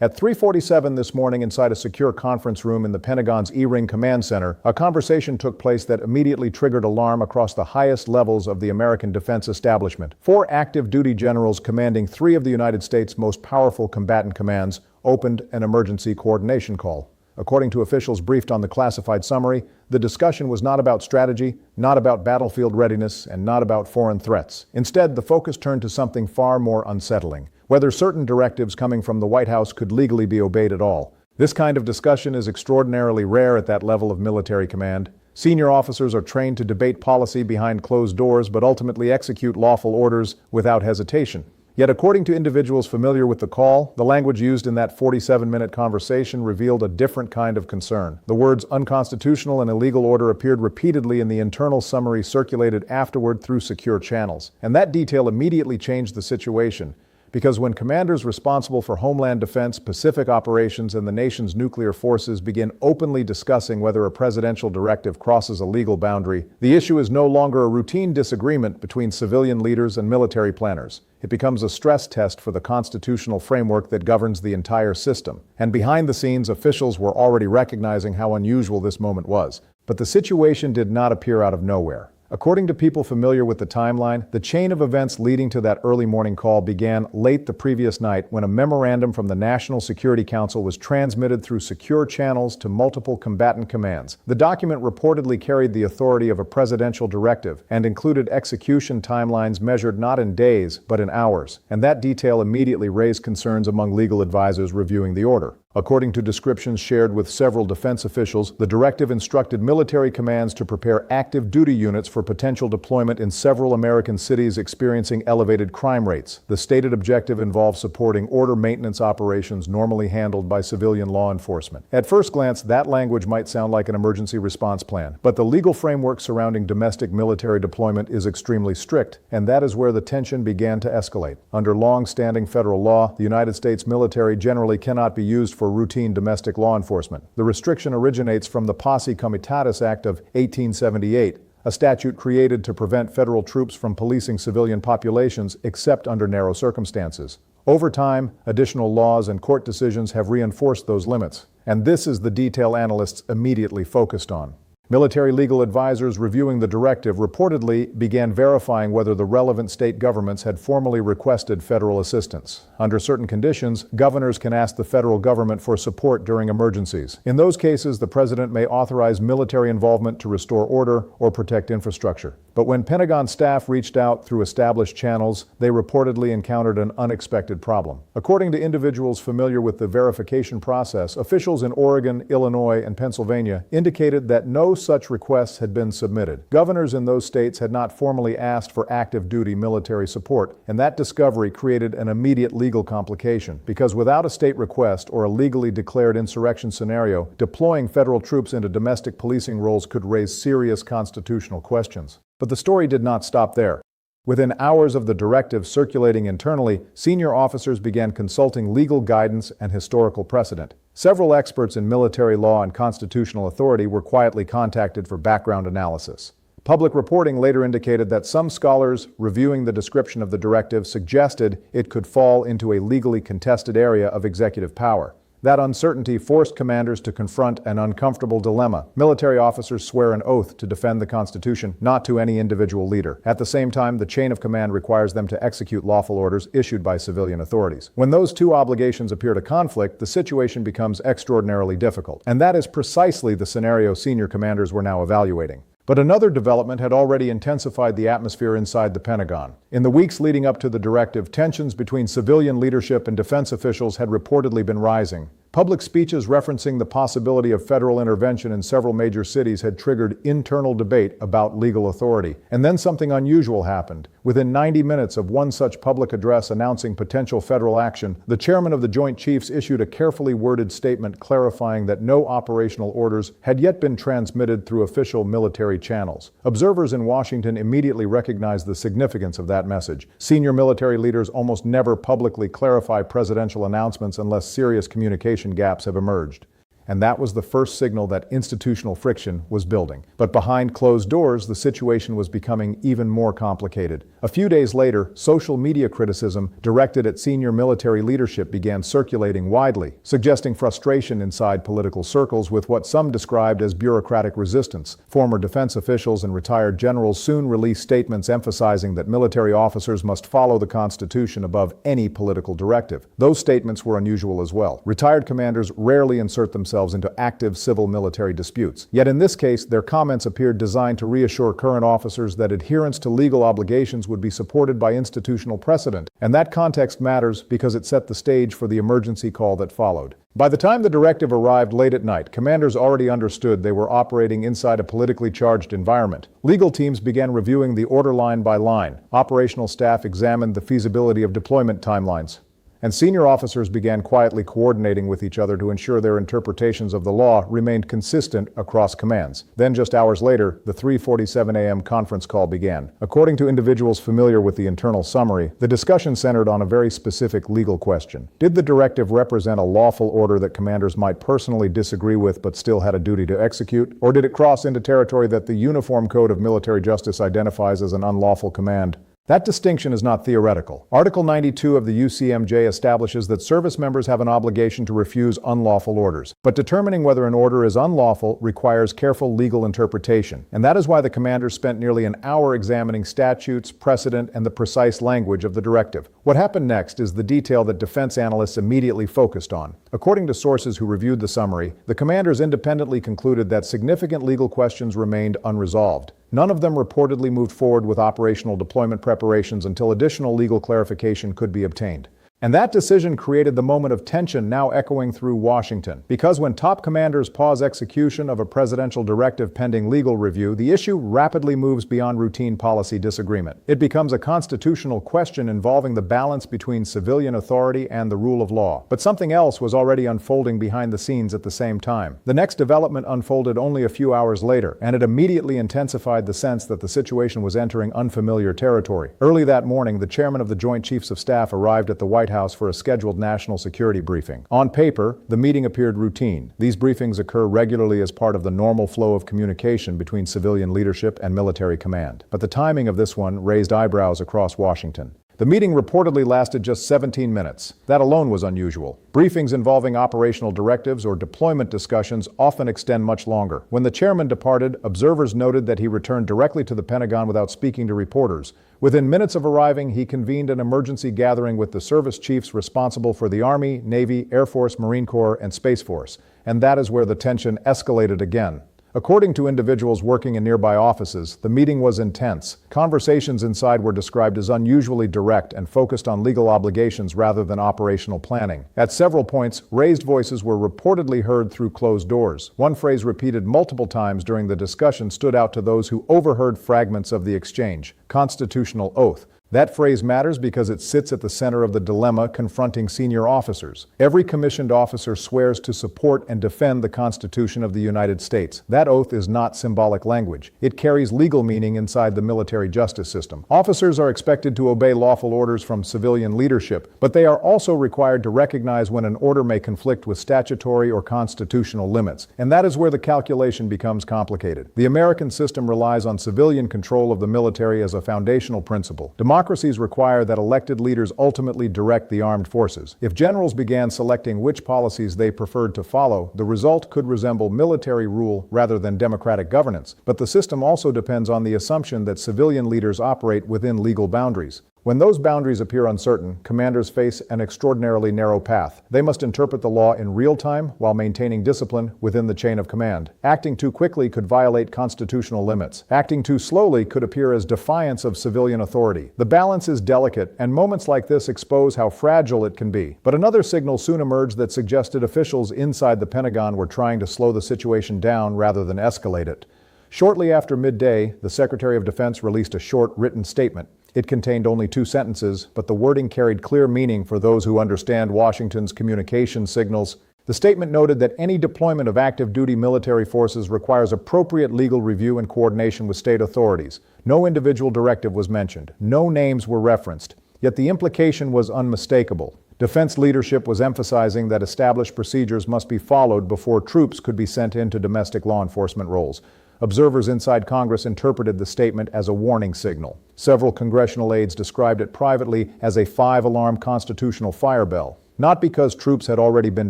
At 3:47 this morning inside a secure conference room in the Pentagon's E-Ring Command Center, a conversation took place that immediately triggered alarm across the highest levels of the American defense establishment. 4 active duty generals commanding 3 of the United States' most powerful combatant commands opened an emergency coordination call. According to officials briefed on the classified summary, the discussion was not about strategy, not about battlefield readiness, and not about foreign threats. Instead, the focus turned to something far more unsettling: whether certain directives coming from the White House could legally be obeyed at all. This kind of discussion is extraordinarily rare at that level of military command. Senior officers are trained to debate policy behind closed doors, but ultimately execute lawful orders without hesitation. Yet, according to individuals familiar with the call, the language used in that 47-minute conversation revealed a different kind of concern. The words unconstitutional and illegal order appeared repeatedly in the internal summary circulated afterward through secure channels. And that detail immediately changed the situation. Because when commanders responsible for homeland defense, Pacific operations, and the nation's nuclear forces begin openly discussing whether a presidential directive crosses a legal boundary, the issue is no longer a routine disagreement between civilian leaders and military planners. It becomes a stress test for the constitutional framework that governs the entire system. And behind the scenes, officials were already recognizing how unusual this moment was. But the situation did not appear out of nowhere. According to people familiar with the timeline, the chain of events leading to that early morning call began late the previous night when a memorandum from the National Security Council was transmitted through secure channels to multiple combatant commands. The document reportedly carried the authority of a presidential directive and included execution timelines measured not in days, but in hours. And that detail immediately raised concerns among legal advisors reviewing the order. According to descriptions shared with several defense officials, the directive instructed military commands to prepare active duty units for potential deployment in several American cities experiencing elevated crime rates. The stated objective involved supporting order maintenance operations normally handled by civilian law enforcement. At first glance, that language might sound like an emergency response plan, but the legal framework surrounding domestic military deployment is extremely strict, and that is where the tension began to escalate. Under long-standing federal law, the United States military generally cannot be used for routine domestic law enforcement. The restriction originates from the Posse Comitatus Act of 1878, a statute created to prevent federal troops from policing civilian populations except under narrow circumstances. Over time, additional laws and court decisions have reinforced those limits, and this is the detail analysts immediately focused on. Military legal advisors reviewing the directive reportedly began verifying whether the relevant state governments had formally requested federal assistance. Under certain conditions, governors can ask the federal government for support during emergencies. In those cases, the president may authorize military involvement to restore order or protect infrastructure. But when Pentagon staff reached out through established channels, they reportedly encountered an unexpected problem. According to individuals familiar with the verification process, officials in Oregon, Illinois, and Pennsylvania indicated that no such requests had been submitted. Governors in those states had not formally asked for active duty military support, and that discovery created an immediate legal complication, because without a state request or a legally declared insurrection scenario, deploying federal troops into domestic policing roles could raise serious constitutional questions. But the story did not stop there. Within hours of the directive circulating internally, senior officers began consulting legal guidance and historical precedent. Several experts in military law and constitutional authority were quietly contacted for background analysis. Public reporting later indicated that some scholars reviewing the description of the directive suggested it could fall into a legally contested area of executive power. That uncertainty forced commanders to confront an uncomfortable dilemma. Military officers swear an oath to defend the Constitution, not to any individual leader. At the same time, the chain of command requires them to execute lawful orders issued by civilian authorities. When those two obligations appear to conflict, the situation becomes extraordinarily difficult. And that is precisely the scenario senior commanders were now evaluating. But another development had already intensified the atmosphere inside the Pentagon. In the weeks leading up to the directive, tensions between civilian leadership and defense officials had reportedly been rising. Public speeches referencing the possibility of federal intervention in several major cities had triggered internal debate about legal authority. And then something unusual happened. Within 90 minutes of one such public address announcing potential federal action, the chairman of the Joint Chiefs issued a carefully worded statement clarifying that no operational orders had yet been transmitted through official military channels. Observers in Washington immediately recognized the significance of that message. Senior military leaders almost never publicly clarify presidential announcements unless serious communication gaps have emerged. and that was the first signal that institutional friction was building. But behind closed doors, the situation was becoming even more complicated. A few days later, social media criticism directed at senior military leadership began circulating widely, suggesting frustration inside political circles with what some described as bureaucratic resistance. Former defense officials and retired generals soon released statements emphasizing that military officers must follow the Constitution above any political directive. Those statements were unusual as well. Retired commanders rarely insert themselves into active civil-military disputes. Yet in this case, their comments appeared designed to reassure current officers that adherence to legal obligations would be supported by institutional precedent. And that context matters because it set the stage for the emergency call that followed. By the time the directive arrived late at night, commanders already understood they were operating inside a politically charged environment. Legal teams began reviewing the order line by line. Operational staff examined the feasibility of deployment timelines. And senior officers began quietly coordinating with each other to ensure their interpretations of the law remained consistent across commands. Then, just hours later, the 3:47 a.m. conference call began. According to individuals familiar with the internal summary, the discussion centered on a very specific legal question. Did the directive represent a lawful order that commanders might personally disagree with but still had a duty to execute? Or did it cross into territory that the Uniform Code of Military Justice identifies as an unlawful command? That distinction is not theoretical. Article 92 of the UCMJ establishes that service members have an obligation to refuse unlawful orders. But determining whether an order is unlawful requires careful legal interpretation. And that is why the commander spent nearly an hour examining statutes, precedent, and the precise language of the directive. What happened next is the detail that defense analysts immediately focused on. According to sources who reviewed the summary, the commanders independently concluded that significant legal questions remained unresolved. None of them reportedly moved forward with operational deployment preparations until additional legal clarification could be obtained. And that decision created the moment of tension now echoing through Washington. Because when top commanders pause execution of a presidential directive pending legal review, the issue rapidly moves beyond routine policy disagreement. It becomes a constitutional question involving the balance between civilian authority and the rule of law. But something else was already unfolding behind the scenes at the same time. The next development unfolded only a few hours later, and it immediately intensified the sense that the situation was entering unfamiliar territory. Early that morning, the chairman of the Joint Chiefs of Staff arrived at the White House for a scheduled national security briefing. On paper, the meeting appeared routine. These briefings occur regularly as part of the normal flow of communication between civilian leadership and military command. But the timing of this one raised eyebrows across Washington. The meeting reportedly lasted just 17 minutes. That alone was unusual. Briefings involving operational directives or deployment discussions often extend much longer. When the chairman departed, observers noted that he returned directly to the Pentagon without speaking to reporters. Within minutes of arriving, he convened an emergency gathering with the service chiefs responsible for the Army, Navy, Air Force, Marine Corps, and Space Force. And that is where the tension escalated again. According to individuals working in nearby offices, the meeting was intense. Conversations inside were described as unusually direct and focused on legal obligations rather than operational planning. At several points, raised voices were reportedly heard through closed doors. One phrase repeated multiple times during the discussion stood out to those who overheard fragments of the exchange: constitutional oath. That phrase matters because it sits at the center of the dilemma confronting senior officers. Every commissioned officer swears to support and defend the Constitution of the United States. That oath is not symbolic language. It carries legal meaning inside the military justice system. Officers are expected to obey lawful orders from civilian leadership, but they are also required to recognize when an order may conflict with statutory or constitutional limits. And that is where the calculation becomes complicated. The American system relies on civilian control of the military as a foundational principle. Democracies require that elected leaders ultimately direct the armed forces. If generals began selecting which policies they preferred to follow, the result could resemble military rule rather than democratic governance. But the system also depends on the assumption that civilian leaders operate within legal boundaries. When those boundaries appear uncertain, commanders face an extraordinarily narrow path. They must interpret the law in real time while maintaining discipline within the chain of command. Acting too quickly could violate constitutional limits. Acting too slowly could appear as defiance of civilian authority. The balance is delicate, and moments like this expose how fragile it can be. But another signal soon emerged that suggested officials inside the Pentagon were trying to slow the situation down rather than escalate it. Shortly after midday, the Secretary of Defense released a short written statement. It contained only 2 sentences, but the wording carried clear meaning for those who understand Washington's communication signals. The statement noted that any deployment of active duty military forces requires appropriate legal review and coordination with state authorities. No individual directive was mentioned. No names were referenced. Yet the implication was unmistakable. Defense leadership was emphasizing that established procedures must be followed before troops could be sent into domestic law enforcement roles. Observers inside Congress interpreted the statement as a warning signal. Several congressional aides described it privately as a five-alarm constitutional fire bell. Not because troops had already been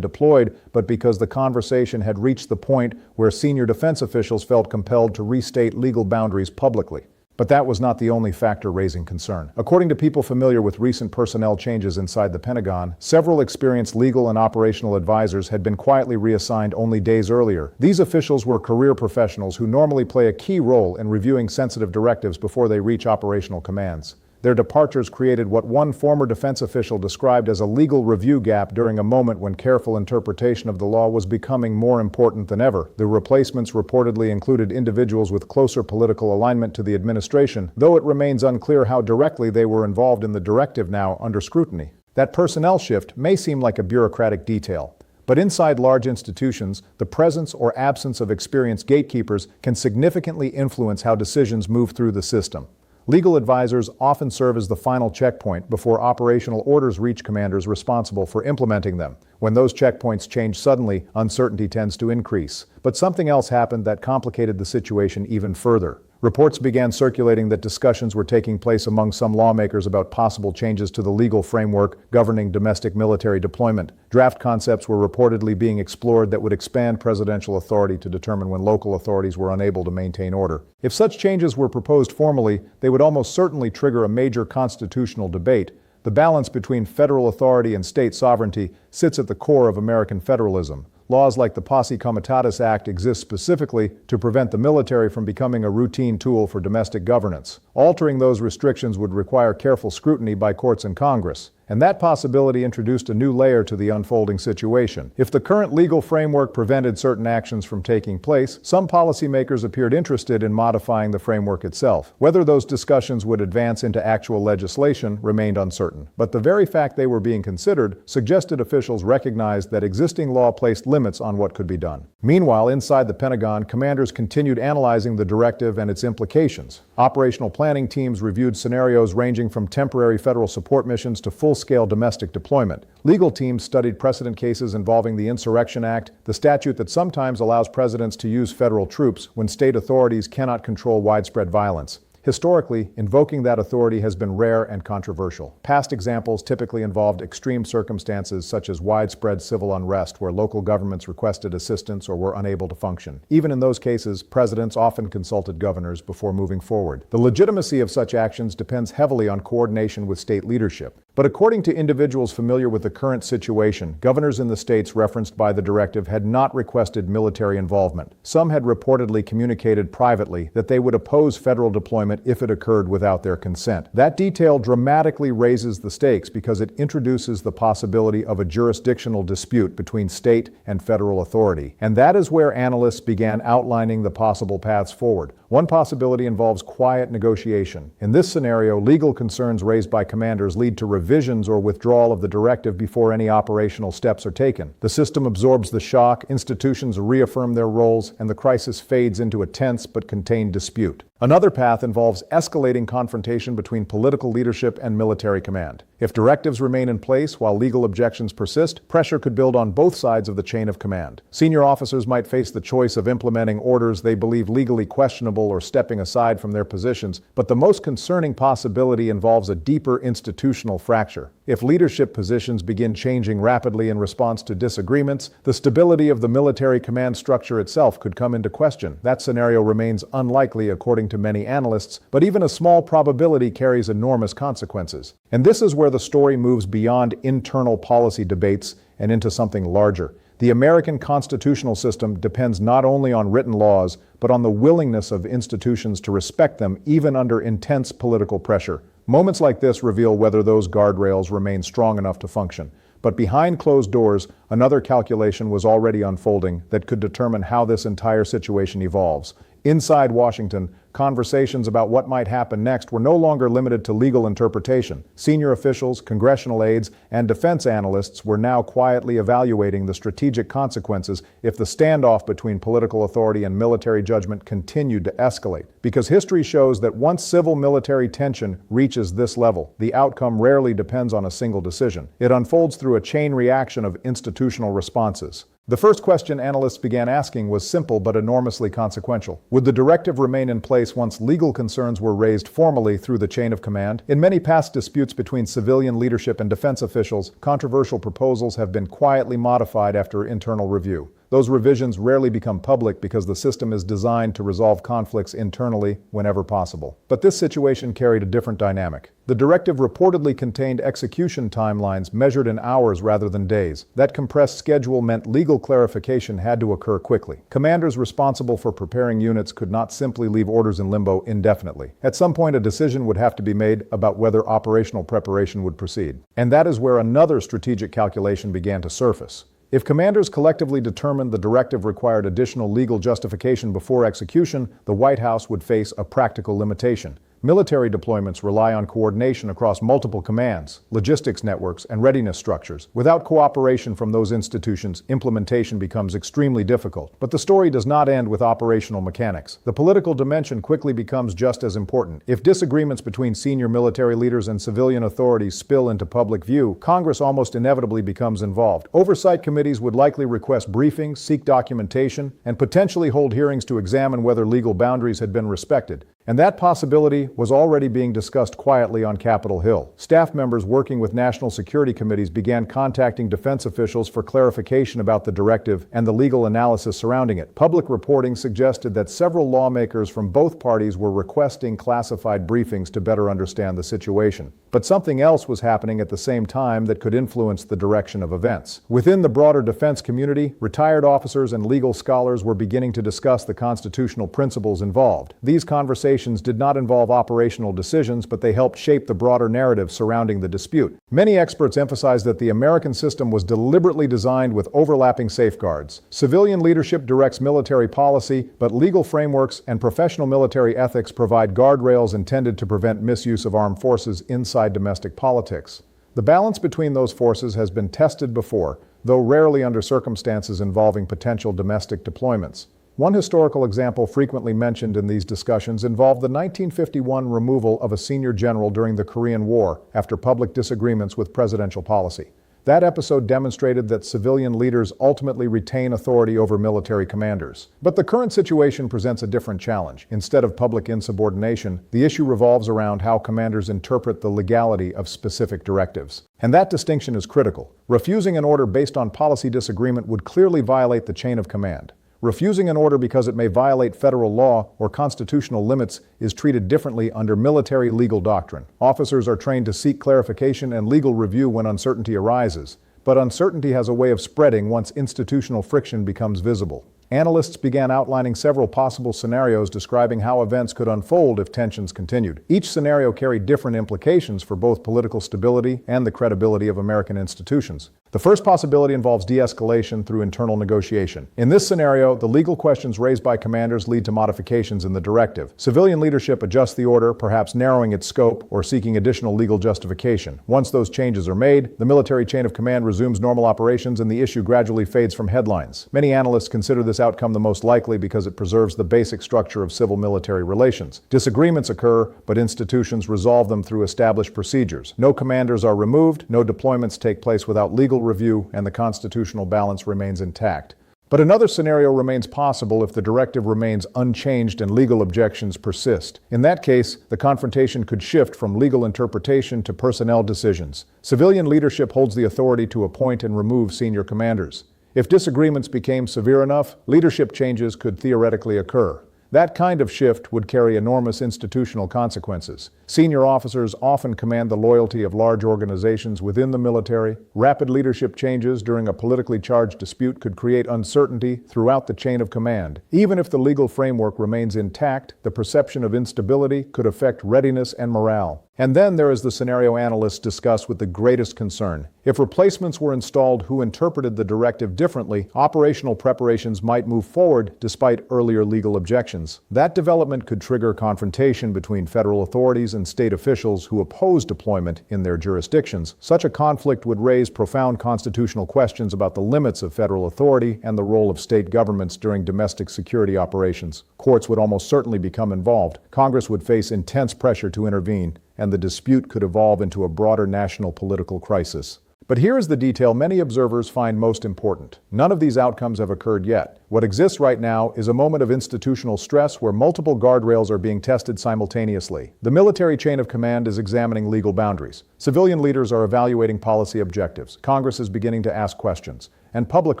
deployed, but because the conversation had reached the point where senior defense officials felt compelled to restate legal boundaries publicly. But that was not the only factor raising concern. According to people familiar with recent personnel changes inside the Pentagon, several experienced legal and operational advisors had been quietly reassigned only days earlier. These officials were career professionals who normally play a key role in reviewing sensitive directives before they reach operational commands. Their departures created what one former defense official described as a legal review gap during a moment when careful interpretation of the law was becoming more important than ever. The replacements reportedly included individuals with closer political alignment to the administration, though it remains unclear how directly they were involved in the directive now under scrutiny. That personnel shift may seem like a bureaucratic detail, but inside large institutions, the presence or absence of experienced gatekeepers can significantly influence how decisions move through the system. Legal advisors often serve as the final checkpoint before operational orders reach commanders responsible for implementing them. When those checkpoints change suddenly, uncertainty tends to increase. But something else happened that complicated the situation even further. Reports began circulating that discussions were taking place among some lawmakers about possible changes to the legal framework governing domestic military deployment. Draft concepts were reportedly being explored that would expand presidential authority to determine when local authorities were unable to maintain order. If such changes were proposed formally, they would almost certainly trigger a major constitutional debate. The balance between federal authority and state sovereignty sits at the core of American federalism. Laws like the Posse Comitatus Act exist specifically to prevent the military from becoming a routine tool for domestic governance. Altering those restrictions would require careful scrutiny by courts and Congress. And that possibility introduced a new layer to the unfolding situation. If the current legal framework prevented certain actions from taking place, some policymakers appeared interested in modifying the framework itself. Whether those discussions would advance into actual legislation remained uncertain. But the very fact they were being considered suggested officials recognized that existing law placed limits on what could be done. Meanwhile, inside the Pentagon, commanders continued analyzing the directive and its implications. Operational planning teams reviewed scenarios ranging from temporary federal support missions to full-scale domestic deployment. Legal teams studied precedent cases involving the Insurrection Act, the statute that sometimes allows presidents to use federal troops when state authorities cannot control widespread violence. Historically, invoking that authority has been rare and controversial. Past examples typically involved extreme circumstances such as widespread civil unrest where local governments requested assistance or were unable to function. Even in those cases, presidents often consulted governors before moving forward. The legitimacy of such actions depends heavily on coordination with state leadership. But according to individuals familiar with the current situation, governors in the states referenced by the directive had not requested military involvement. Some had reportedly communicated privately that they would oppose federal deployment if it occurred without their consent. That detail dramatically raises the stakes because it introduces the possibility of a jurisdictional dispute between state and federal authority. And that is where analysts began outlining the possible paths forward. One possibility involves quiet negotiation. In this scenario, legal concerns raised by commanders lead to revisions or withdrawal of the directive before any operational steps are taken. The system absorbs the shock, institutions reaffirm their roles, and the crisis fades into a tense but contained dispute. Another path involves escalating confrontation between political leadership and military command. If directives remain in place while legal objections persist, pressure could build on both sides of the chain of command. Senior officers might face the choice of implementing orders they believe legally questionable or stepping aside from their positions, but the most concerning possibility involves a deeper institutional fracture. If leadership positions begin changing rapidly in response to disagreements, the stability of the military command structure itself could come into question. That scenario remains unlikely according to many analysts, but even a small probability carries enormous consequences. And this is where the story moves beyond internal policy debates and into something larger. The American constitutional system depends not only on written laws, but on the willingness of institutions to respect them even under intense political pressure. Moments like this reveal whether those guardrails remain strong enough to function. But behind closed doors, another calculation was already unfolding that could determine how this entire situation evolves. Inside Washington, conversations about what might happen next were no longer limited to legal interpretation. Senior officials, congressional aides, and defense analysts were now quietly evaluating the strategic consequences if the standoff between political authority and military judgment continued to escalate. Because history shows that once civil-military tension reaches this level, the outcome rarely depends on a single decision. It unfolds through a chain reaction of institutional responses. The first question analysts began asking was simple but enormously consequential. Would the directive remain in place once legal concerns were raised formally through the chain of command? In many past disputes between civilian leadership and defense officials, controversial proposals have been quietly modified after internal review. Those revisions rarely become public because the system is designed to resolve conflicts internally whenever possible. But this situation carried a different dynamic. The directive reportedly contained execution timelines measured in hours rather than days. That compressed schedule meant legal clarification had to occur quickly. Commanders responsible for preparing units could not simply leave orders in limbo indefinitely. At some point, a decision would have to be made about whether operational preparation would proceed. And that is where another strategic calculation began to surface. If commanders collectively determined the directive required additional legal justification before execution, the White House would face a practical limitation. Military deployments rely on coordination across multiple commands, logistics networks, and readiness structures. Without cooperation from those institutions, implementation becomes extremely difficult. But the story does not end with operational mechanics. The political dimension quickly becomes just as important. If disagreements between senior military leaders and civilian authorities spill into public view, Congress almost inevitably becomes involved. Oversight committees would likely request briefings, seek documentation, and potentially hold hearings to examine whether legal boundaries had been respected. And that possibility was already being discussed quietly on Capitol Hill. Staff members working with national security committees began contacting defense officials for clarification about the directive and the legal analysis surrounding it. Public reporting suggested that several lawmakers from both parties were requesting classified briefings to better understand the situation. But something else was happening at the same time that could influence the direction of events. Within the broader defense community, retired officers and legal scholars were beginning to discuss the constitutional principles involved. These conversations did not involve operational decisions, but they helped shape the broader narrative surrounding the dispute. Many experts emphasize that the American system was deliberately designed with overlapping safeguards. Civilian leadership directs military policy, but legal frameworks and professional military ethics provide guardrails intended to prevent misuse of armed forces inside domestic politics. The balance between those forces has been tested before, though rarely under circumstances involving potential domestic deployments. One historical example frequently mentioned in these discussions involved the 1951 removal of a senior general during the Korean War after public disagreements with presidential policy. That episode demonstrated that civilian leaders ultimately retain authority over military commanders. But the current situation presents a different challenge. Instead of public insubordination, the issue revolves around how commanders interpret the legality of specific directives. And that distinction is critical. Refusing an order based on policy disagreement would clearly violate the chain of command. Refusing an order because it may violate federal law or constitutional limits is treated differently under military legal doctrine. Officers are trained to seek clarification and legal review when uncertainty arises, but uncertainty has a way of spreading once institutional friction becomes visible. Analysts began outlining several possible scenarios describing how events could unfold if tensions continued. Each scenario carried different implications for both political stability and the credibility of American institutions. The first possibility involves de-escalation through internal negotiation. In this scenario, the legal questions raised by commanders lead to modifications in the directive. Civilian leadership adjusts the order, perhaps narrowing its scope or seeking additional legal justification. Once those changes are made, the military chain of command resumes normal operations and the issue gradually fades from headlines. Many analysts consider this outcome the most likely because it preserves the basic structure of civil-military relations. Disagreements occur, but institutions resolve them through established procedures. No commanders are removed, no deployments take place without legal review, and the constitutional balance remains intact. But another scenario remains possible if the directive remains unchanged and legal objections persist. In that case, the confrontation could shift from legal interpretation to personnel decisions. Civilian leadership holds the authority to appoint and remove senior commanders. If disagreements became severe enough, leadership changes could theoretically occur. That kind of shift would carry enormous institutional consequences. Senior officers often command the loyalty of large organizations within the military. Rapid leadership changes during a politically charged dispute could create uncertainty throughout the chain of command. Even if the legal framework remains intact, the perception of instability could affect readiness and morale. And then there is the scenario analysts discuss with the greatest concern. If replacements were installed who interpreted the directive differently, operational preparations might move forward despite earlier legal objections. That development could trigger confrontation between federal authorities and state officials who oppose deployment in their jurisdictions. Such a conflict would raise profound constitutional questions about the limits of federal authority and the role of state governments during domestic security operations. Courts would almost certainly become involved. Congress would face intense pressure to intervene, and the dispute could evolve into a broader national political crisis. But here is the detail many observers find most important. None of these outcomes have occurred yet. What exists right now is a moment of institutional stress where multiple guardrails are being tested simultaneously. The military chain of command is examining legal boundaries. Civilian leaders are evaluating policy objectives. Congress is beginning to ask questions. And public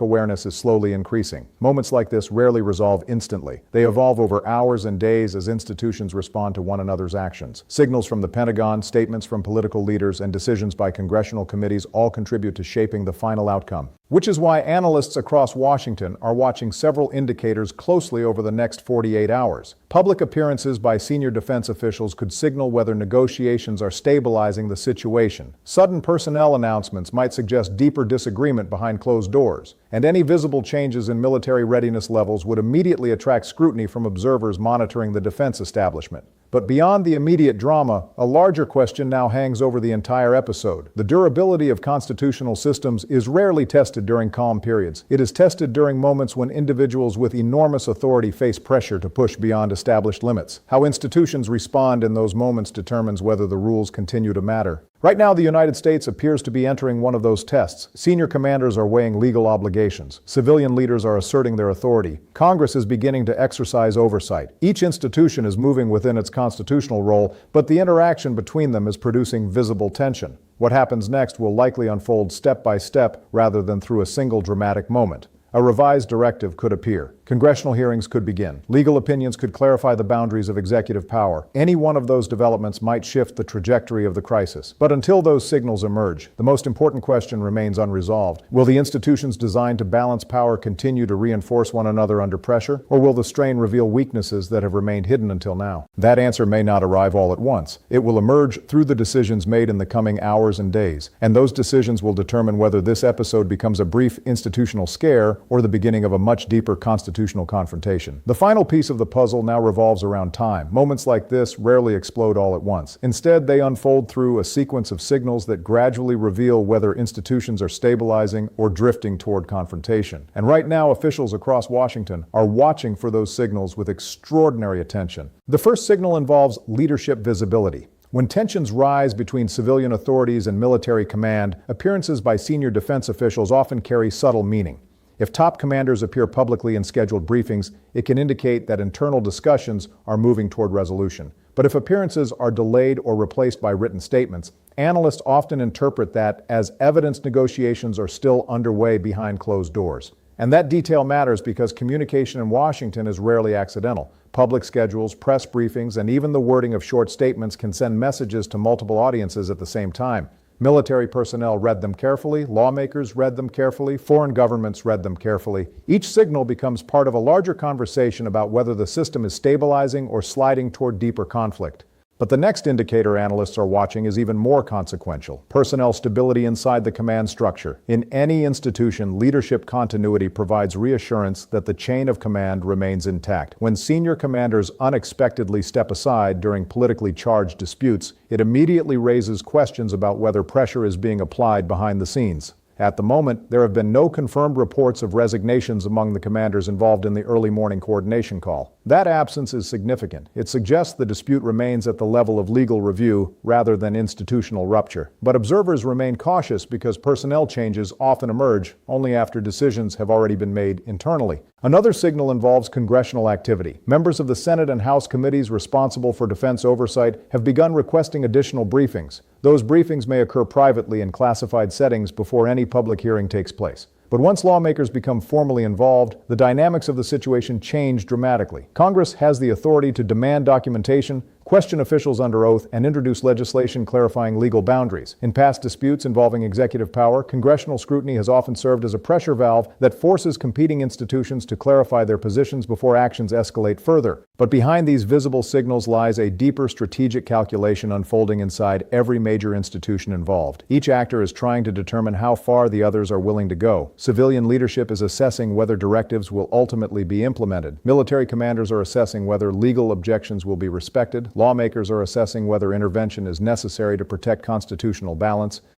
awareness is slowly increasing. Moments like this rarely resolve instantly. They evolve over hours and days as institutions respond to one another's actions. Signals from the Pentagon, statements from political leaders, and decisions by congressional committees all contribute to shaping the final outcome. Which is why analysts across Washington are watching several indicators closely over the next 48 hours. Public appearances by senior defense officials could signal whether negotiations are stabilizing the situation. Sudden personnel announcements might suggest deeper disagreement behind closed doors. And any visible changes in military readiness levels would immediately attract scrutiny from observers monitoring the defense establishment. But beyond the immediate drama, a larger question now hangs over the entire episode. The durability of constitutional systems is rarely tested during calm periods. It is tested during moments when individuals with enormous authority face pressure to push beyond established limits. How institutions respond in those moments determines whether the rules continue to matter. Right now, the United States appears to be entering one of those tests. Senior commanders are weighing legal obligations. Civilian leaders are asserting their authority. Congress is beginning to exercise oversight. Each institution is moving within its constitutional role, but the interaction between them is producing visible tension. What happens next will likely unfold step by step rather than through a single dramatic moment. A revised directive could appear. Congressional hearings could begin. Legal opinions could clarify the boundaries of executive power. Any one of those developments might shift the trajectory of the crisis. But until those signals emerge, the most important question remains unresolved. Will the institutions designed to balance power continue to reinforce one another under pressure, or will the strain reveal weaknesses that have remained hidden until now? That answer may not arrive all at once. It will emerge through the decisions made in the coming hours and days, and those decisions will determine whether this episode becomes a brief institutional scare or the beginning of a much deeper constitutional confrontation. The final piece of the puzzle now revolves around time. Moments like this rarely explode all at once. Instead, they unfold through a sequence of signals that gradually reveal whether institutions are stabilizing or drifting toward confrontation. And right now, officials across Washington are watching for those signals with extraordinary attention. The first signal involves leadership visibility. When tensions rise between civilian authorities and military command, appearances by senior defense officials often carry subtle meaning. If top commanders appear publicly in scheduled briefings, it can indicate that internal discussions are moving toward resolution. But if appearances are delayed or replaced by written statements, analysts often interpret that as evidence negotiations are still underway behind closed doors. And that detail matters because communication in Washington is rarely accidental. Public schedules, press briefings, and even the wording of short statements can send messages to multiple audiences at the same time. Military personnel read them carefully, lawmakers read them carefully, foreign governments read them carefully. Each signal becomes part of a larger conversation about whether the system is stabilizing or sliding toward deeper conflict. But the next indicator analysts are watching is even more consequential: personnel stability inside the command structure. In any institution, leadership continuity provides reassurance that the chain of command remains intact. When senior commanders unexpectedly step aside during politically charged disputes, it immediately raises questions about whether pressure is being applied behind the scenes. At the moment, there have been no confirmed reports of resignations among the commanders involved in the early morning coordination call. That absence is significant. It suggests the dispute remains at the level of legal review rather than institutional rupture. But observers remain cautious because personnel changes often emerge only after decisions have already been made internally. Another signal involves congressional activity. Members of the Senate and House committees responsible for defense oversight have begun requesting additional briefings. Those briefings may occur privately in classified settings before any public hearing takes place. But once lawmakers become formally involved, the dynamics of the situation change dramatically. Congress has the authority to demand documentation, question officials under oath, and introduce legislation clarifying legal boundaries. In past disputes involving executive power, congressional scrutiny has often served as a pressure valve that forces competing institutions to clarify their positions before actions escalate further. But behind these visible signals lies a deeper strategic calculation unfolding inside every major institution involved. Each actor is trying to determine how far the others are willing to go. Civilian leadership is assessing whether directives will ultimately be implemented. Military commanders are assessing whether legal objections will be respected. Lawmakers are assessing whether intervention is necessary to protect constitutional balance.